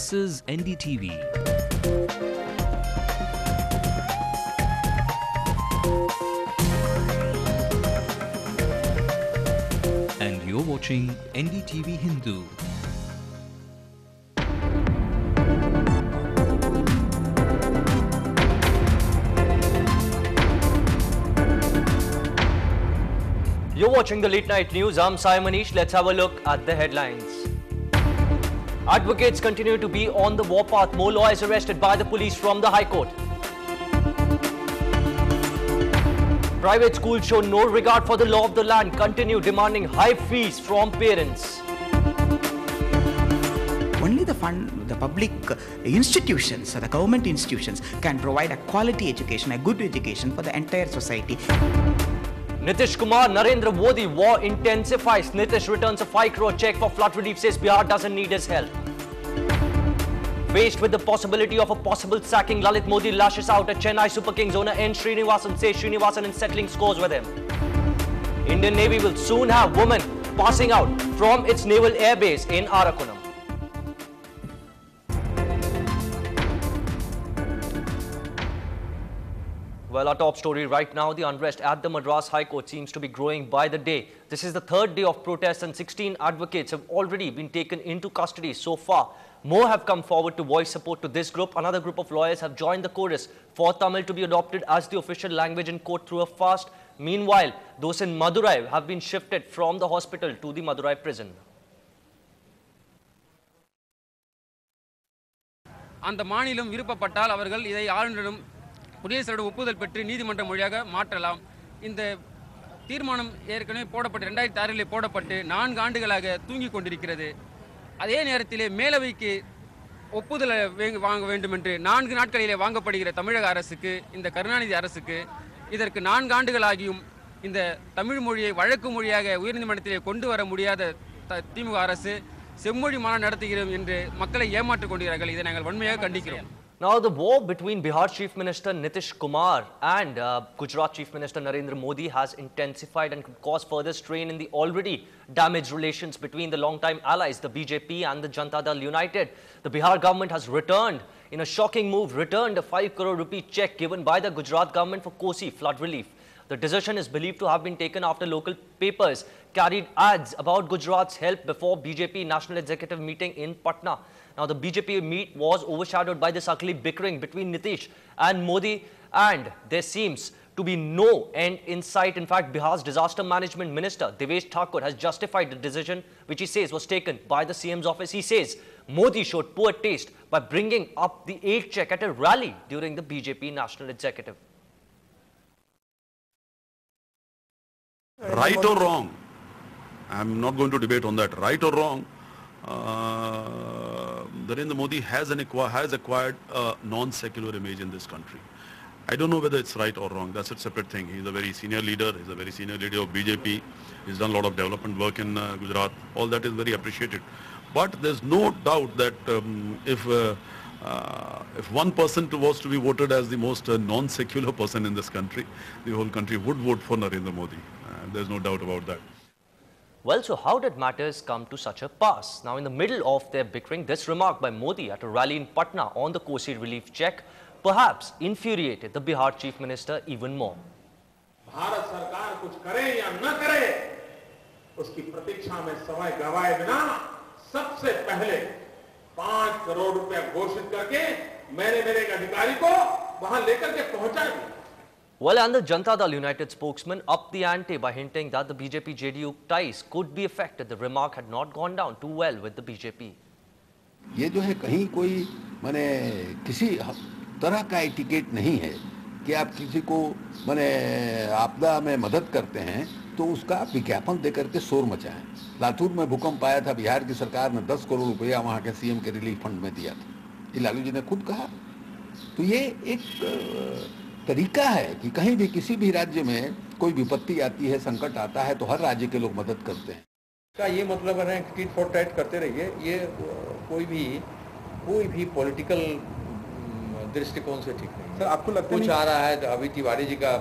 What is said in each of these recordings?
This is NDTV. And you're watching Ndtv-Hindu. You're watching the Late Night News. I'm Sai Manish. Let's have a look at the headlines. Advocates continue to be on the warpath. More lawyers arrested by the police from the High Court. Private schools show no regard for the law of the land. Continue demanding high fees from parents. Only the public institutions, the government institutions, can provide a quality education, a good education for the entire society. Nitish Kumar, Narendra Modi, war intensifies. Nitish returns a 5 crore check for flood relief, says Bihar doesn't need his help. Faced with the possibility of a possible sacking, Lalit Modi lashes out at Chennai Super Kings owner N. Srinivasan, says Srinivasan is settling scores with him. Indian Navy will soon have women passing out from its naval air base in Arakonam. Well, our top story right now, the unrest at the Madras High Court seems to be growing by the day. This is the third day of protests and 16 advocates have already been taken into custody so far. More have come forward to voice support to this group. Another group of lawyers have joined the chorus for Tamil to be adopted as the official language in court through a fast. Meanwhile, those in Madurai have been shifted from the hospital to the Madurai prison. அந்த மாநிலம் விருப்பப்பட்டால் அவர்கள் இதை ஆளுநரும் குடியரசுத் ஒப்புதல் பெற்று நீதிமன்றம் வழியாக மாற்றலாம். இந்த தீர்மானம் ஏற்கனவே போடப்பட்டு 2006 போடப்பட்டு 4 ஆண்டுகளாக தூங்கிக் கொண்டிருக்கிறது. அதே நேரத்திலே மேலவைக்கு ஒப்புதல் வாங்க வேண்டும் என்று 4 நாட்களிலே வாங்கப்படுகிற தமிழக அரசுக்கு, இந்த கருணாநிதி அரசுக்கு இதற்கு 4 ஆண்டுகளாகியும் இந்த தமிழ் மொழியை வழக்கு மொழியாக உயர்நீதிமன்றத்திலே கொண்டு வர முடியாத திமுக அரசு செம்மொழி மாநாடு நடத்துகிறோம் என்று மக்களை ஏமாற்றிக் கொண்டிருக்கிறார்கள். இதை நாங்கள் வன்மையாக கண்டிக்கிறோம். Now, the war between Bihar Chief Minister Nitish Kumar and Gujarat Chief Minister Narendra Modi has intensified and could cause further strain in the already damaged relations between the long-time allies, the BJP and the Janata Dal United. The Bihar government has returned, in a shocking move, a 5 crore rupee check given by the Gujarat government for Kosi flood relief. The decision is believed to have been taken after local papers carried ads about Gujarat's help before BJP National Executive meeting in Patna. Now, the BJP meet was overshadowed by this ugly bickering between Nitish and Modi, and there seems to be no end in sight. In fact, Bihar's Disaster Management Minister, Devesh Thakur, has justified the decision, which he says was taken by the CM's office. He says Modi showed poor taste by bringing up the aid check at a rally during the BJP National Executive. Right or wrong, I'm not going to debate on that. Right or wrong, Narendra Modi has acquired a non-secular image in this country. I don't know whether it's right or wrong. That's a separate thing. He's a very senior leader. He's a very senior leader of BJP. He's done a lot of development work in Gujarat. All that is very appreciated. But there's no doubt that if one person was to be voted as the most non-secular person in this country, the whole country would vote for Narendra Modi. There's no doubt about that. Well, so how did matters come to such a pass? Now, in the middle of their bickering, this remark by Modi at a rally in Patna on the Kosi relief check perhaps infuriated the Bihar Chief Minister even more. Bharat सरकार कुछ करे या न करे, उसकी प्रतीक्षा में समय गवाए बिना सबसे पहले 5 करोड़ रुपया घोषित करके मैंने मेरे एक अधिकारी को वहां लेकर के पहुंचा दिया. Well, and the Janata Dal United spokesman upped the ante by hinting that the BJP-JDU ties could be affected. The remark had not gone down too well with the BJP. ये जो है कहीं कोई माने किसी तरह का एटिकेट नहीं है कि आप किसी को माने आपदा में मदद करते हैं तो उसका विज्ञापन देकर के शोर मचाएं. लातूर में भूकंप आया था, बिहार की सरकार ने 10 करोड़ रुपया वहाँ के सीएम के रिलीफ फंड में दिया था. ये लालू जी ने खुद कहा. तो ये एक तरीका है कि कहीं भी किसी भी राज्य में कोई विपत्ति आती है, संकट आता है तो हर राज्य के लोग मदद करते हैं. का ये मतलब है कि टिट फॉर टैट करते रहिए. ये कोई भी पॉलिटिकल दृष्टिकोण से ठीक नहीं. सर, आपको लगता है कुछ आ रहा है, अभी तिवारी जी का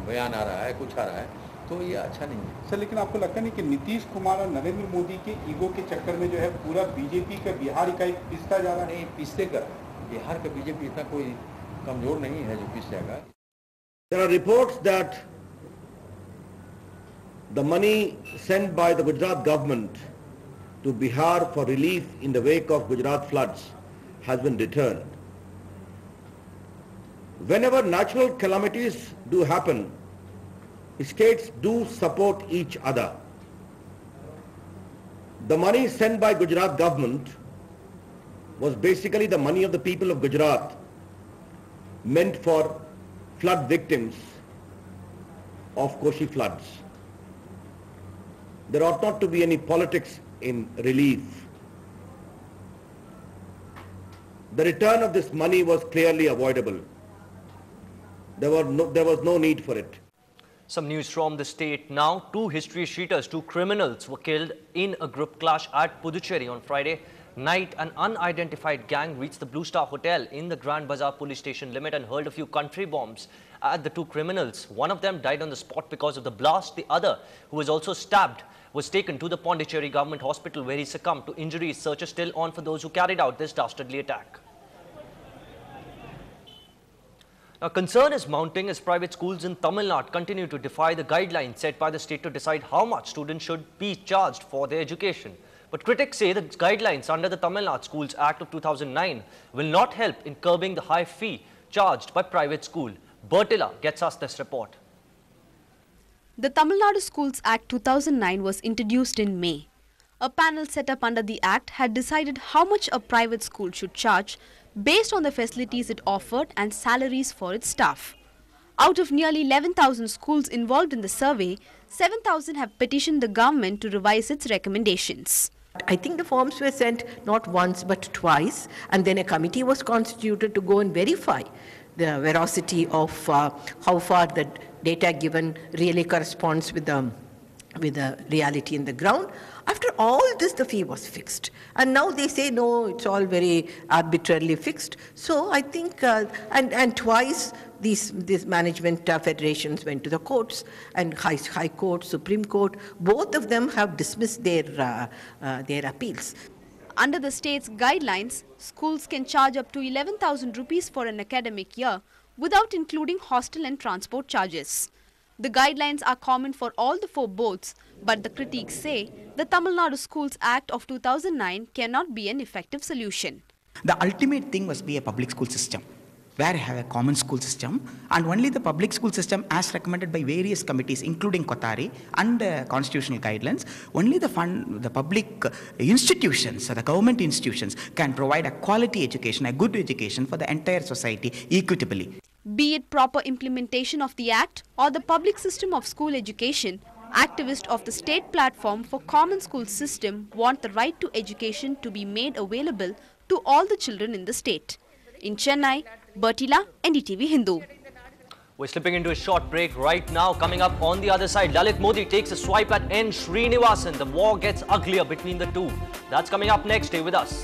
बयान आ रहा है, कुछ आ रहा है, तो ये अच्छा नहीं है। सर लेकिन आपको लगता नहीं कि नीतीश कुमार और नरेंद्र मोदी के ईगो के चक्कर में जो है पूरा बीजेपी का बिहार इकाई पिसता जा रहा है? नहीं, पिसते कर बिहार का बीजेपी इतना कोई कमजोर नहीं है जो पिस जाएगा। There are reports that the money sent by the Gujarat government to Bihar for relief in the wake of Gujarat floods has been returned. Whenever natural calamities do happen, states do support each other. The money sent by Gujarat government was basically the money of the people of Gujarat meant for flood victims of Koshi floods. There ought not to be any politics in relief. The return of this money was clearly avoidable. There was no need for it. Some news from the state now. Two history sheeters, two criminals were killed in a group clash at Puducherry on Friday night. An unidentified gang reached the Blue Star Hotel in the Grand Bazaar police station limit and hurled a few country bombs at the two criminals. One of them died on the spot because of the blast. The other, who was also stabbed, was taken to the Pondicherry government hospital where he succumbed to injuries. Search is still on for those who carried out this dastardly attack. Now, concern is mounting as private schools in Tamil Nadu continue to defy the guidelines set by the state to decide how much students should be charged for their education. But critics say that guidelines under the Tamil Nadu Schools Act of 2009 will not help in curbing the high fee charged by private school. Bertilla gets us this report. The Tamil Nadu Schools Act 2009 was introduced in May. A panel set up under the Act had decided how much a private school should charge based on the facilities it offered and salaries for its staff. Out of nearly 11,000 schools involved in the survey, 7,000 have petitioned the government to revise its recommendations. I think the forms were sent not once but twice, and then a committee was constituted to go and verify the veracity of how far the data given really corresponds with the reality in the ground. After all this, the fee was fixed. And now they say, no, it's all very arbitrarily fixed. So I think, and twice these management federations went to the courts, and High Court, Supreme Court, both of them have dismissed their appeals. Under the state's guidelines, schools can charge up to 11,000 rupees for an academic year without including hostel and transport charges. The guidelines are common for all the four boards, but the critics say the Tamil Nadu Schools Act of 2009 cannot be an effective solution. The ultimate thing must be a public school system, where you have a common school system, and only the public school system as recommended by various committees including Kothari and constitutional guidelines, only the public institutions, the government institutions can provide a quality education, a good education for the entire society equitably. Be it proper implementation of the Act or the public system of school education, activists of the state platform for common school system want the right to education to be made available to all the children in the state. In Chennai, Bertilla, Ndtv-Hindu. We're slipping into a short break right now. Coming up on the other side, Lalit Modi takes a swipe at N. Srinivasan. The war gets uglier between the two. That's coming up next. Stay with us.